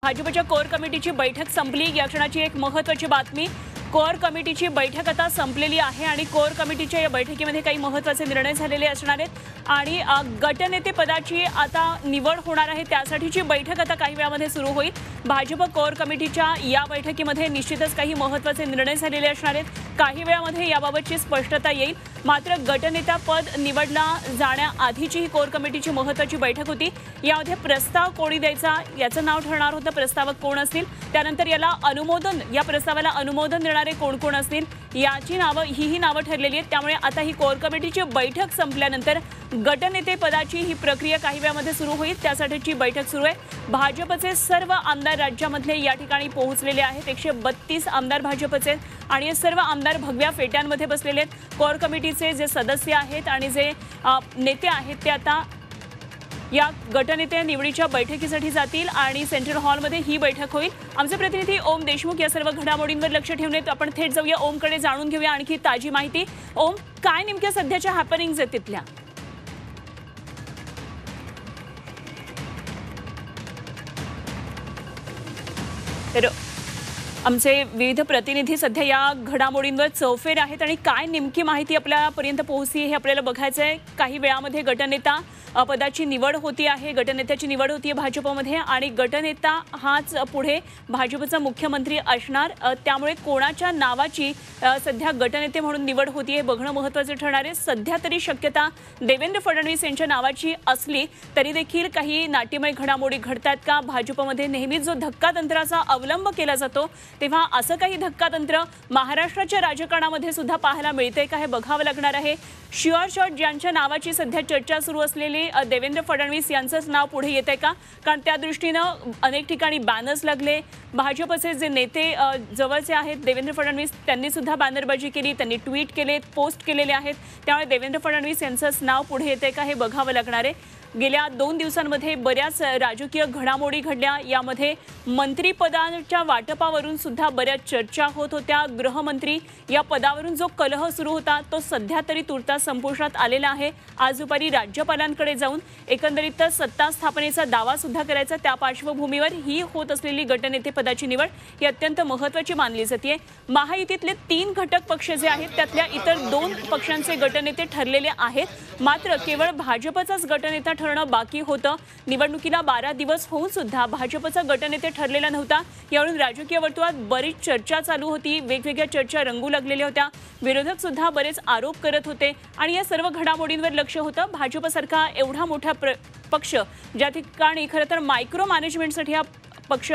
भाजपच्या कोर कमिटीची बैठक संपली। या क्षणाची एक महत्त्वाची बातमी, कोर कमिटीची बैठक आता संपलेली आहे आणि कोर कमिटीच्या या बैठकीमध्ये काही महत्त्वाचे निर्णय झालेले असणार आहेत आणि गटनेते पदाची आता निवड होणार आहे। त्यासाठीची बैठक आता काही वेळामध्ये सुरू होईल। भाजप कोर कमिटीच्या या बैठकीमध्ये निश्चितच काही महत्त्वाचे निर्णय झालेले असणार आहेत। काही वेळामध्ये याबाबतची स्पष्टता येईल। मात्र गटनेता पद निवडला जाण्याआधीची ही कोर कमिटीची महत्त्वाची बैठक होती। यामध्ये प्रस्ताव कोणी द्यायचा याचं नाव ठरणार होतं, प्रस्तावक कोण असतील, त्यानंतर याला अनुमोदन, या प्रस्तावाला अनुमोदन देणारे कोण कोण असतील याची नावं ही नावं ठरलेली आहेत। त्यामुळे आता ही कोर कमिटीची बैठक संपल्यानंतर गटनेते पदाची ही प्रक्रिया काही वेळामध्ये सुरू होईल। त्यासाठीची बैठक सुरू आहे। भाजपचे सर्व आमदार राज्यामधले या ठिकाणी पोहोचलेले आहेत। 132 आमदार भाजपचे आणि हे सर्व आमदार भगव्या फेट्यांमध्ये बसलेले आहेत। कोर कमिटीचे जे सदस्य आहेत आणि जे नेते आहेत ते आता या गटनेते निवडीच्या बैठकीसाठी जातील आणि सेंट्रल हॉलमध्ये ही बैठक होईल। आमचे प्रतिनिधी ओम देशमुख या सर्व घडामोडींवर लक्ष ठेवून आहेत। आपण थेट जाऊया ओमकडे, जाणून घेऊया आणखी ताजी माहिती। ओम, काय नेमक्या सध्याच्या हॅपनिंग्स आहेत तिथल्या? तर आमचे विविध प्रतिनिधी सध्या या घडामोडींवर चौफेर आहेत आणि काय नेमकी माहिती आपल्यापर्यंत पोहोचली हे आपल्याला बघायचं आहे। काही वेळामध्ये गटनेता पदाची निवड होती आहे, गटनेत्याची निवड होती आहे भाजपमध्ये आणि गटनेता हाच पुढे भाजपचा मुख्यमंत्री असणार। त्यामुळे कोणाच्या नावाची सध्या गटनेते म्हणून निवड होती हे बघणं महत्त्वाचं ठरणार आहे। सध्या तरी शक्यता देवेंद्र फडणवीस यांच्या नावाची असली तरी देखील काही नाट्यमय घडामोडी घडतात का? भाजपमध्ये नेहमीच जो धक्कातंत्राचा अवलंब केला जातो तेव्हा असं काही धक्कातंत्र महाराष्ट्राच्या राजकारणामध्ये सुद्धा पाहायला मिळते का हे बघावं लागणार आहे। शुअर शॉट ज्यांच्या नावाची सध्या चर्चा सुरू असलेली देवेंद्र फडणवीस यांचंच नाव पुढे येते का? कारण त्या दृष्टीनं अनेक ठिकाणी बॅनर्स लागले। भाजपचे जे नेते जवळचे आहेत देवेंद्र फडणवीस त्यांनी सुद्धा बॅनरबाजी केली, त्यांनी ट्विट केले, पोस्ट केलेले आहेत। त्यामुळे देवेंद्र फडणवीस यांचंच नाव पुढे येते का हे बघावं लागणार आहे। गेल्या 2 दिवसांमध्ये बऱ्याच राजकीय घडामोडी घडल्या। यामध्ये मंत्रिपदाच्या वाटपावरून सुद्धा बऱ्याच चर्चा होत होत्या। गृहमंत्री या पदावरून जो कलह सुरू होता तो सध्या तरी तुर्तास संपुष्टात आलेला आहे। आज दुपारी राज्यपालांकडे जाऊन एकंदरीत सत्ता स्थापनेचा दावा सुद्धा करायचा। त्या पार्श्वभूमीवर ही होत असलेली गटनेते पदाची निवड ही अत्यंत महत्त्वाची मानली जाते। महायुतीतले 3 घटक पक्ष जे आहेत त्यातल्या इतर 2 पक्षांचे गटनेते ठरलेले आहेत। मात्र केवळ भाजपचाच गटनेता ठरणं बाकी होतं। निवडणुकीला 12 दिवस होऊन सुद्धा भाजपचा गटनेते ठरलेला नव्हता। यावरून राजकीय वर्तुळात बरीच चर्चा चालू होती, वेगवेगळ्या चर्चा रंगू लागलेल्या होत्या। विरोधक सुद्धा बरेच आरोप करत होते आणि या सर्व घडामोडींवर लक्ष होतं। भाजपसारखा एवढा मोठा पक्ष ज्या ठिकाणी खरं तर मायक्रो मॅनेजमेंटसाठी हा पक्ष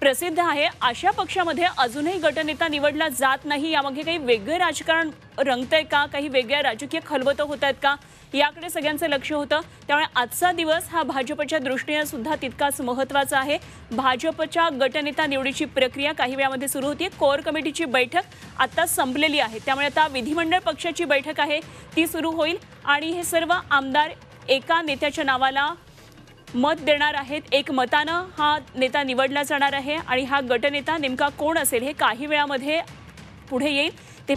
प्रसिद्ध आहे, अशा पक्षामध्ये अजूनही गटनेता निवडला जात नाही। यामागे काही वेगळे राजकारण रंगतंय का? काही वेगळ्या राजकीय खलबतं होत आहेत का? याकडे सगळ्यांचं लक्ष होतं। त्यामुळे आजचा दिवस हा भाजपच्या दृष्टीने सुद्धा तितकाच महत्त्वाचा आहे। भाजपच्या गटनेता निवडीची प्रक्रिया काही वेळामध्ये सुरू होती। कोर कमिटीची बैठक आता संपलेली आहे, त्यामुळे आता विधिमंडळ पक्षाची बैठक आहे ती सुरू होईल आणि हे सर्व आमदार एका नेत्याच्या नावाला मत देणार आहेत। एक मतानं हा नेता निवडला जाणार आहे आणि हा गटनेता नेमका कोण असेल हे काही वेळामध्ये पुढे येईल। ते